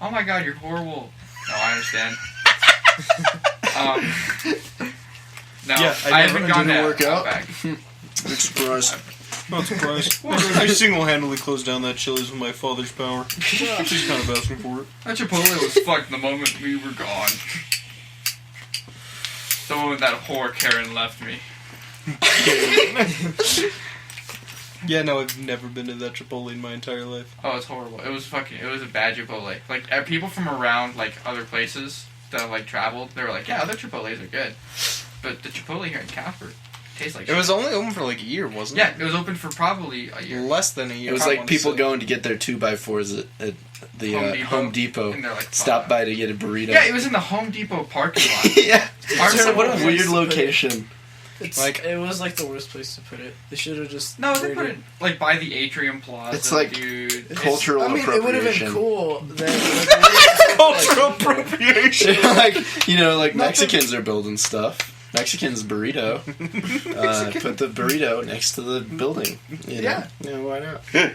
oh my god, you're horrible. No, I understand. No, yeah, I haven't gone to work out. Opaque. Big surprise. Not surprised. I single-handedly closed down that Chili's with my father's power. She's kind of asking for it. That Chipotle was fucked the moment we were gone. The moment that whore Karen left me. Yeah, no, I've never been to that Chipotle in my entire life. Oh, it's horrible. It was a bad Chipotle. Like, people from around, like, other places that, like, traveled, they were like, yeah, other Chipotles are good. But the Chipotle here in Casper tastes like shit. It was only open for like a year, wasn't it? Yeah, it was open for probably a year. Less than a year. It was like people going to get their 2x4s at the Home Depot. And they're like, stop by to get a burrito. Yeah, it was in the Home Depot parking lot. Yeah. What a place weird to put location. It was like the worst place to put it. They should have just... No, they put it like by the Atrium Plaza. It's like dude. cultural appropriation. it would have been cool. Cultural appropriation. Like, like Mexicans are building stuff. Mexicans burrito. Put the burrito next to the building. Yeah. Yeah, why not? Yeah.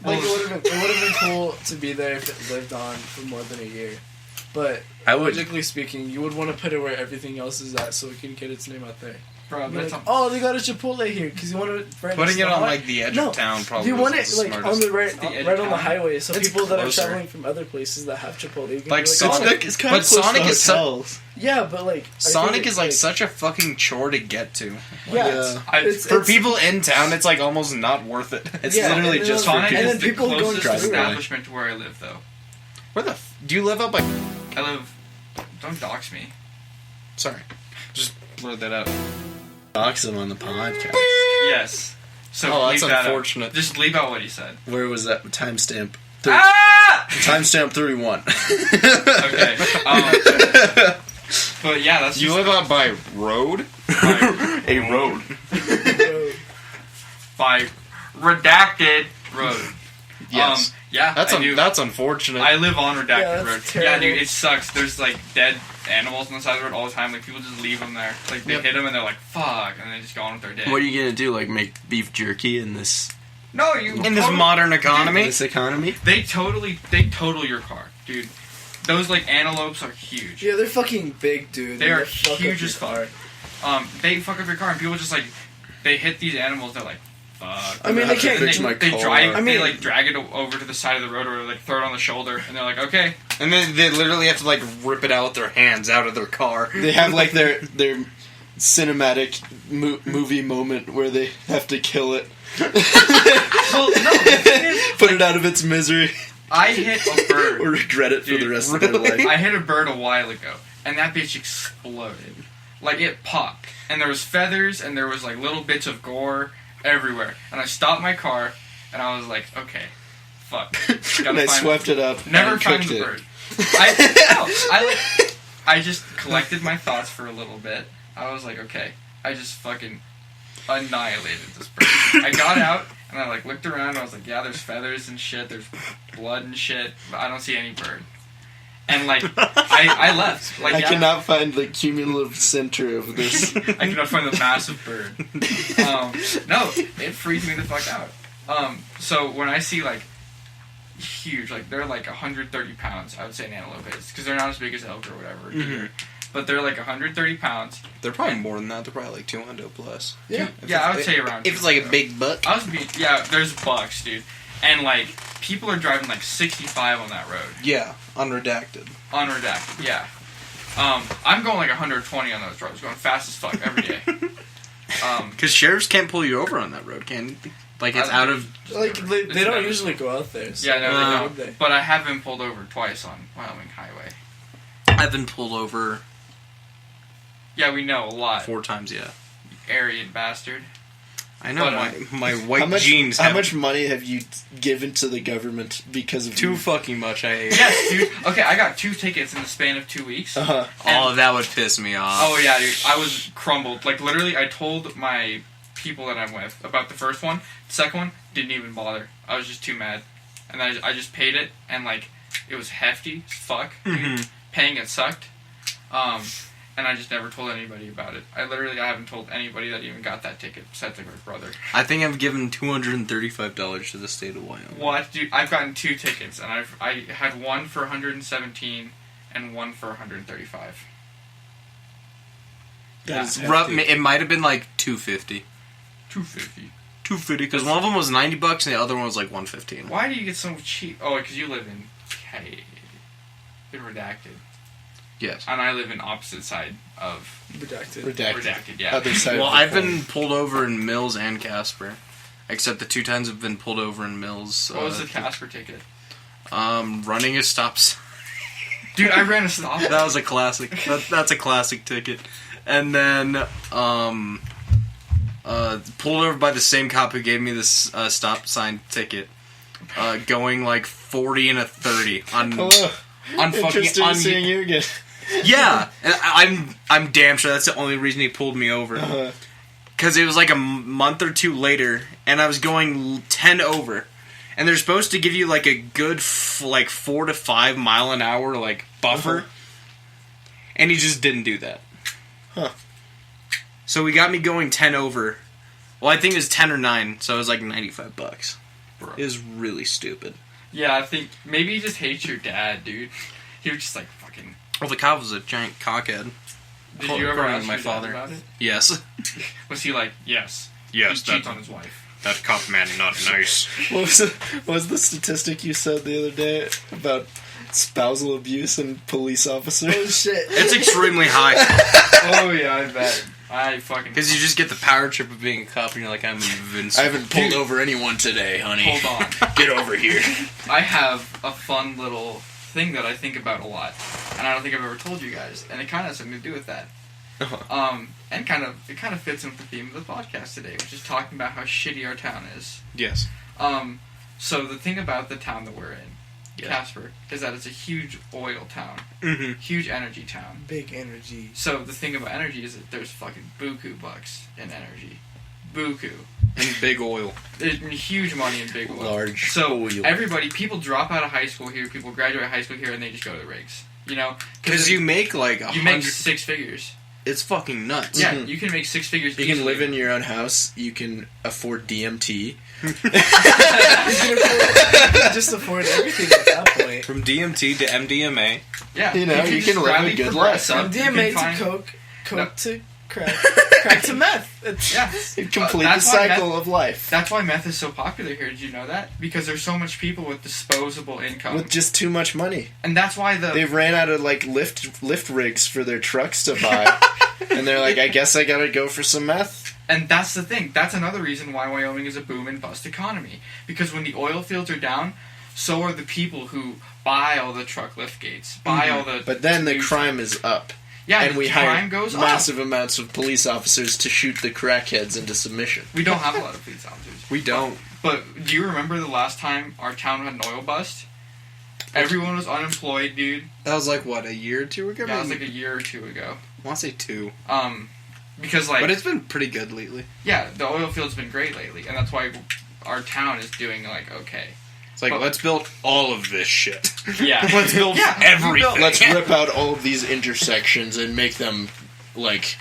Like, it would have been cool to be there if it lived on for more than a year. But, logically speaking, you would want to put it where everything else is at so it can get its name out there. Bro, Like, oh, they got a Chipotle here because you want to... Putting it on like the edge of town probably. You want it isn't the like smartest. on the right on the highway, so It's people that are closer. traveling from other places that have Chipotle, you can Like be Sonic, It's kind of but close Sonic to is hotels. yeah, but like Sonic is like such a fucking chore to get to. yeah. For people in town, it's like almost not worth it. It's Yeah, literally and just then- for Sonic and people. is then the people going closest driving by. establishment to where I live, though. Where the do you live up like? I live... Don't dox me. Sorry, just blurred that out. Dox them on the podcast. Yes. So Oh, that's leave that unfortunate. out. Just leave out what he said. Where was that timestamp? Ah! Timestamp 31. Okay. But yeah, that's You just live out by road? A road. by redacted road. Yes. Yeah, I do. That's unfortunate. I live on redacted Yeah, road. that's Yeah, terrible. dude, it sucks. There's like dead animals on the side of the road all the time. Like people just leave them there. Like they hit them and they're like, "Fuck," and they just go on with their day. What are you gonna do? Like make beef jerky in this No, you in this modern economy. economy? They total your car, dude. Those like antelopes are huge. Yeah, they're fucking big, dude. They are fuck up huge your as fuck. car. They fuck up your car and people just like they hit these animals. They're like, "Fuck." I mean, they can't. fix my They car. drive. I mean- they like drag it over to the side of the road or like throw it on the shoulder, and they're like, "Okay." And then they literally have to like rip it out with their hands out of their car. They have like their cinematic movie moment where they have to kill it. Well, no, the thing is, Put it out of its misery. I hit a bird. Or regret it for Dude, the rest of their really? life. I hit a bird a while ago, and that bitch exploded. Like, it popped. And there was feathers, and there was, like, little bits of gore everywhere. And I stopped my car, and I was like, okay, fuck. And I swept it up Never and found cooked the it. bird. I just collected my thoughts for a little bit. I was like, okay, I just fucking annihilated this bird. I got out, and I, like, looked around, and I was like, yeah, there's feathers and shit, there's blood and shit, but I don't see any bird. And, like, I left. Like, I yeah, cannot find the cumulative center of this. I cannot find the massive bird. No, it freaked me the fuck out. So when I see, like, huge, like, they're like 130 pounds, I would say an antelope is, because they're not as big as elk or whatever, either. But they're like 130 pounds. They're probably more than that. They're probably like 200 plus. Yeah. Yeah, I would say around. If it's like a big buck. Yeah, there's bucks, dude. And, like, people are driving, like, 65 on that road. Yeah, unredacted. Unredacted, yeah. I'm going, like, 120 on those roads, going fast as fuck every day. Because sheriffs can't pull you over on that road, can they? Like, it's out of... Like, they It's don't never- usually go out there. So Yeah, no, they would don't. But I have been pulled over twice on Wyoming Highway. I've been pulled over Yeah, we know a lot. 4 times, yeah. Aryan bastard. I know, But, my white jeans How have much money have you given to the government because of too you? fucking much, I hate. Yes, dude. Okay, I got 2 tickets in the span of 2 weeks. Uh-huh. Oh, that would piss me off. Oh, yeah, dude. I was crumbled. Like, literally, I told my people that I'm with about the first one. The second one, didn't even bother. I was just too mad. And I just paid it, and, like, it was hefty as fuck. Dude. Mhm. Paying it sucked. and I just never told anybody about it. I haven't told anybody that even got that ticket besides like my brother. I think I've given $235 to the state of Wyoming. What, dude? I've gotten 2 tickets, and I had one for 117 and one for 135. It might have been like $250. $250 because one of them was $90 and the other one was like $115. Why do you get so cheap? Oh, because you live in Redacted. Yes. And I live in opposite side of Redacted. Yeah. Other side. Well, I've been pulled over in Mills and Casper, except the 2 times I've been pulled over in Mills. What was the Casper ticket? Running a stop sign. Dude, I ran a stop. That was a classic. That's a classic ticket. And then pulled over by the same cop who gave me this stop sign ticket, going like 40 and a 30 on Interesting fucking seeing you again. Yeah, and I'm damn sure that's the only reason he pulled me over. Because it was like a month or 2 later, and I was going 10 over, and they're supposed to give you like a good 4 to 5 mile an hour like buffer, and he just didn't do that. So he got me going 10 over. Well, I think it was 10 or 9, so it was like $95. Bro. It was really stupid. Yeah, I think maybe he just hates your dad, dude. He was just like fucking. Well, the cop was a giant cockhead. Did you ever ask my your father dad about it? Yes. Was he like, yes? Yes, he cheats on his wife. That cop man not nice. What was the statistic you said the other day about spousal abuse and police officers? Oh shit! It's extremely high. Oh yeah, I bet. I fucking. Because you just get the power trip of being a cop, and you're like, I'm invincible. I haven't pulled over anyone today, honey. Hold on. Get over here. I have a fun little thing that I think about a lot, and I don't think I've ever told you guys, and it kind of has something to do with that. And it kind of fits in with the theme of the podcast today, which is talking about how shitty our town is. Yes. So the thing about the town that we're in, Casper, is that it's a huge oil town. Mm-hmm. Huge energy town. Big energy. So the thing about energy is that there's fucking buku bucks in energy. Buku. And big oil. There's huge money in big oil. Large So oil. people drop out of high school here, people graduate high school here, and they just go to the rigs. You know? Because you make like You make 6 figures. It's fucking nuts. Yeah, you can make 6 figures You easily. can live in your own house. You can afford DMT. You can just afford everything at that point. From DMT to MDMA. Yeah, You know, you just can live a rally good progress life. up. From You can DMA find- to coke No. to crack, crack to meth. It's, Yeah. You complete the That's why cycle of life. That's why meth is so popular here. Did you know that? Because there's so much people with disposable income, With just too much money. and that's why They ran out of like lift rigs for their trucks to buy. And they're like, I guess I gotta go for some meth. And that's the thing. That's another reason why Wyoming is a boom and bust economy. Because when the oil fields are down, so are the people who buy all the truck lift gates, buy all the. But then the crime is up. Yeah, and we the hire crime goes massive up. amounts of police officers to shoot the crackheads into submission. We don't have a lot of police officers. We don't. But do you remember the last time our town had an oil bust? Everyone was unemployed, dude. That was like, what, a year or 2 ago? Yeah, it was like a year or 2 ago. I want to say 2. Because like. But it's been pretty good lately. Yeah, the oil field's been great lately, and that's why our town is doing like okay. It's like, But- let's build all of this shit. Yeah, Let's build Yeah, everything. Let's rip out all of these intersections and make them, like,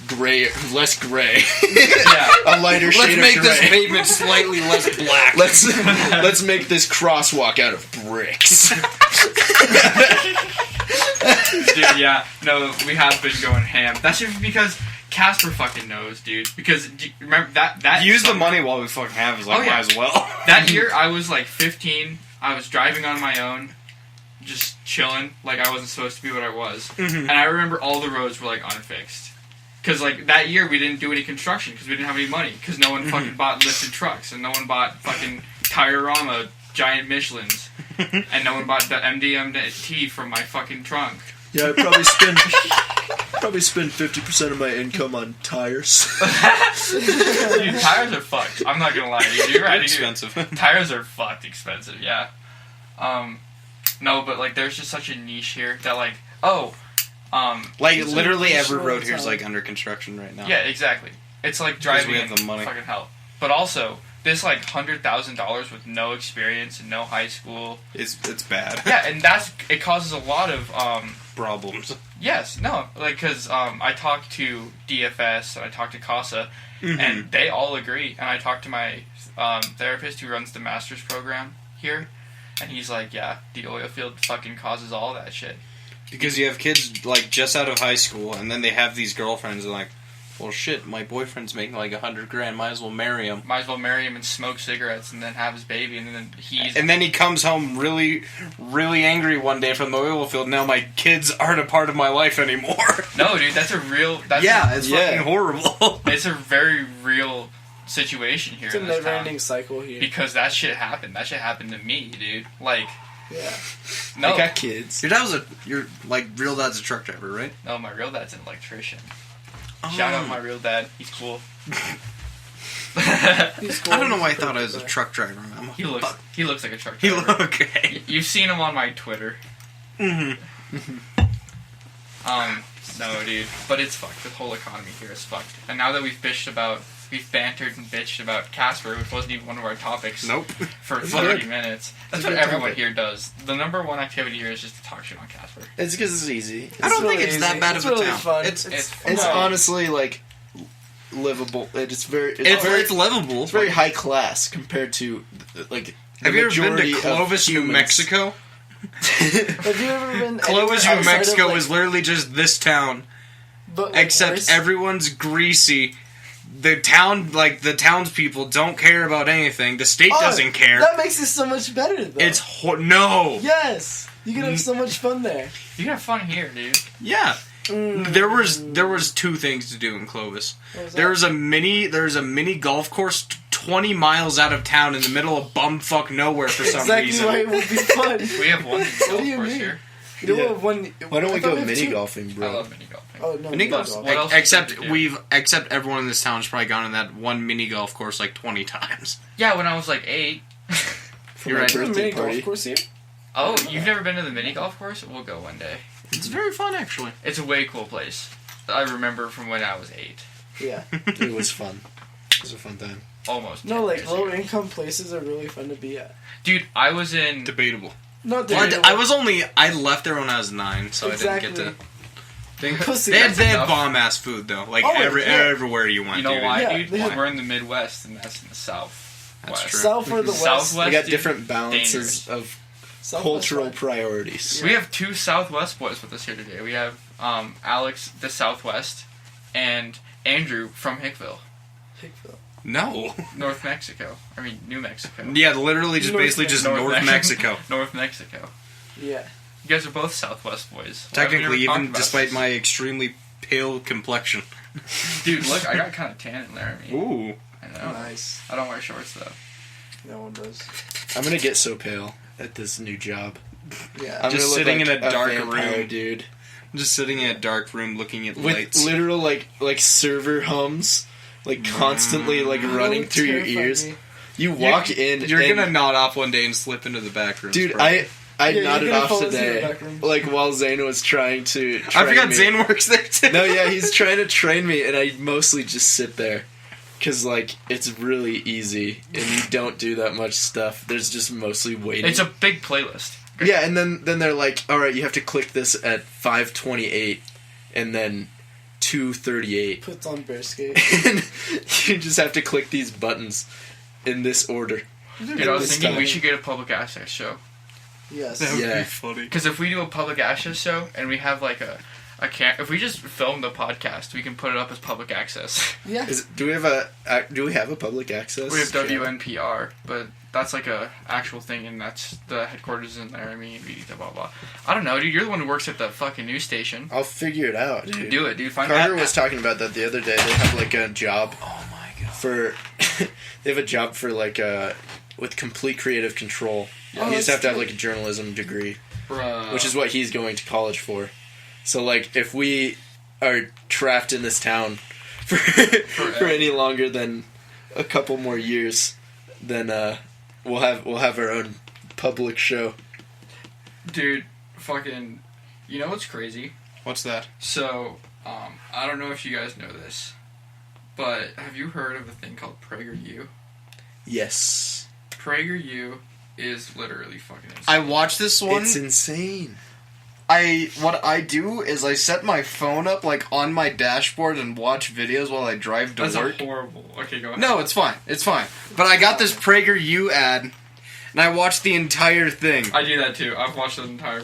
gray, less gray. Yeah. A lighter shade Let's make of gray. this pavement slightly less black. Let's make this crosswalk out of bricks. Dude, yeah, no, we have been going ham. That's just because Casper fucking knows, dude. Because do you remember that Use the summer- money while we fucking have is like, Oh, yeah. might as well. That year, I was like 15. I was driving on my own, just chilling, like I wasn't supposed to be what I was. And I remember all the roads were like unfixed. Because like that year, we didn't do any construction because we didn't have any money. Because no one fucking bought lifted trucks, and no one bought fucking Tire-Rama giant Michelins, and no one bought the MDMT from my fucking trunk. Yeah, I probably spend 50% of my income on tires. Dude, tires are fucked. I'm not gonna lie to you. You're right. Expensive. Tires are fucked expensive, yeah. No, but like there's just such a niche here that like, Like, It's literally a every short road here is time. like under construction right now. yeah, exactly. It's like driving we have in the money. fucking hell. But also, this like $100,000 with no experience and no high school. It's bad. Yeah, and it causes a lot of Problems. Yes, no, like, because I talked to DFS and I talked to CASA, and they all agree. And I talked to my therapist who runs the master's program here, and he's like, yeah, the oil field fucking causes all that shit. Because you have kids, like, just out of high school, and then they have these girlfriends, and like, well, shit, my boyfriend's making like $100,000, might as well marry him. Might as well marry him and smoke cigarettes and then have his baby, and then he comes home really, really angry one day from the oil field. Now my kids aren't a part of my life anymore. No, dude, that's a real... It's fucking horrible. It's a very real situation here. It's a never-ending cycle here. Because that shit happened. That shit happened to me, dude. Like... Yeah. No. I got kids. Your real dad's a truck driver, right? No, my real dad's an electrician. Shout out my real dad. He's cool. He's cool. I don't know why I thought I was a truck driver. He looks like a truck driver. Okay. You've seen him on my Twitter. No, dude. But it's fucked. The whole economy here is fucked. And now that we've bantered and bitched about Casper, which wasn't even one of our topics. Nope. For 30 minutes. That's what everyone here does. The number one activity here is just to talk shit on Casper. It's because it's easy. I don't think it's that bad of a really town. Fun. It's honestly like livable. It's livable. It's very high class compared to like. Have you ever been to Clovis, New Mexico? Have you ever been? Clovis, New Mexico is literally just this town, but except everyone's greasy. The townspeople don't care about anything. The state doesn't care. That makes it so much better, though. It's no. Yes, you can have so much fun there. You can have fun here, dude. Yeah. There was two things to do in Clovis. There's a mini golf course 20 miles out of town in the middle of bumfuck nowhere for some reason. Exactly why it would be fun. We have one golf course here. You know what, why don't we go mini golfing, bro? I love mini golfing. Oh no, mini golf. What else Except everyone in this town has probably gone on that one mini golf course like 20 times. Yeah, when I was like 8. You're right. There's a mini golf course here. Oh, you've never been to the mini golf course? We'll go one day. It's very fun, actually. It's a way cool place. I remember from when I was 8. Yeah, it was fun. It was a fun time. Almost. No, like low income places are really fun to be at. Dude, I was in debatable. Not well, debatable. I left there when I was 9, so exactly. I didn't get to. Pussy. They had bomb ass food though, like everywhere you went. You know why, yeah, dude? We're in the Midwest, and that's in the South. That's true. South or the West. Southwest, we got different balances dangerous. of Southwest cultural West. priorities. We have 2 Southwest boys with us here today. We have Alex, the Southwest, and Andrew from Hickville. Hickville. No. North Mexico. I mean, New Mexico. Yeah, literally just basically just North Mexico. North Mexico. Yeah. You guys are both Southwest boys. Technically, even despite my extremely pale complexion. Dude, look, I got kind of tan in Laramie. Ooh. I know. Nice. I don't wear shorts, though. No one does. I'm gonna get so pale at this new job. Yeah. I'm just gonna sitting look in like a dark vampire, room, dude. Just sitting in a dark room, looking at With lights. literal like server hums, like constantly like running through your ears. You walk in. You're gonna nod off one day and slip into the back room, dude. bro. I Yeah, nodded you're gonna off fall into the today, back room. like while Zane was trying to. I forgot me. Zane works there too. No, yeah, he's trying to train me, and I mostly just sit there. Because, like, it's really easy, and you don't do that much stuff. There's just mostly waiting. It's a big playlist. Yeah, and then they're like, alright, you have to click this at 5:28, and then 2:38. Puts on bear skate. And you just have to click these buttons in this order. Dude, I was thinking we should get a public access show. Yes. That would Yeah. be funny. Because if we do a public access show, and we have, like, if we just film the podcast, we can put it up as public access. Yeah. Do we have a public access? We have WNPR, but that's like a actual thing, and that's the headquarters in there. I mean, blah blah. I don't know, dude. You're the one who works at the fucking news station. I'll figure it out, dude. Do it, dude. Find Carter was talking about that the other day. They have like a job. Oh my god. For they have a job for like with complete creative control. Oh, You just have to have that's like a journalism degree, Bruh. which is what he's going to college for. So like if we are trapped in this town for any longer than a couple more years, then we'll have our own public show. Dude, fucking. You know what's crazy? What's that? So, I don't know if you guys know this, but have you heard of a thing called PragerU? Yes. PragerU is literally fucking insane. I watched this one. It's insane. what I do is I set my phone up like on my dashboard and watch videos while I drive to That's work. horrible. Okay, go ahead. No, it's fine. It's fine. But I got this PragerU ad, and I watched the entire thing. I do that too. I've watched the entire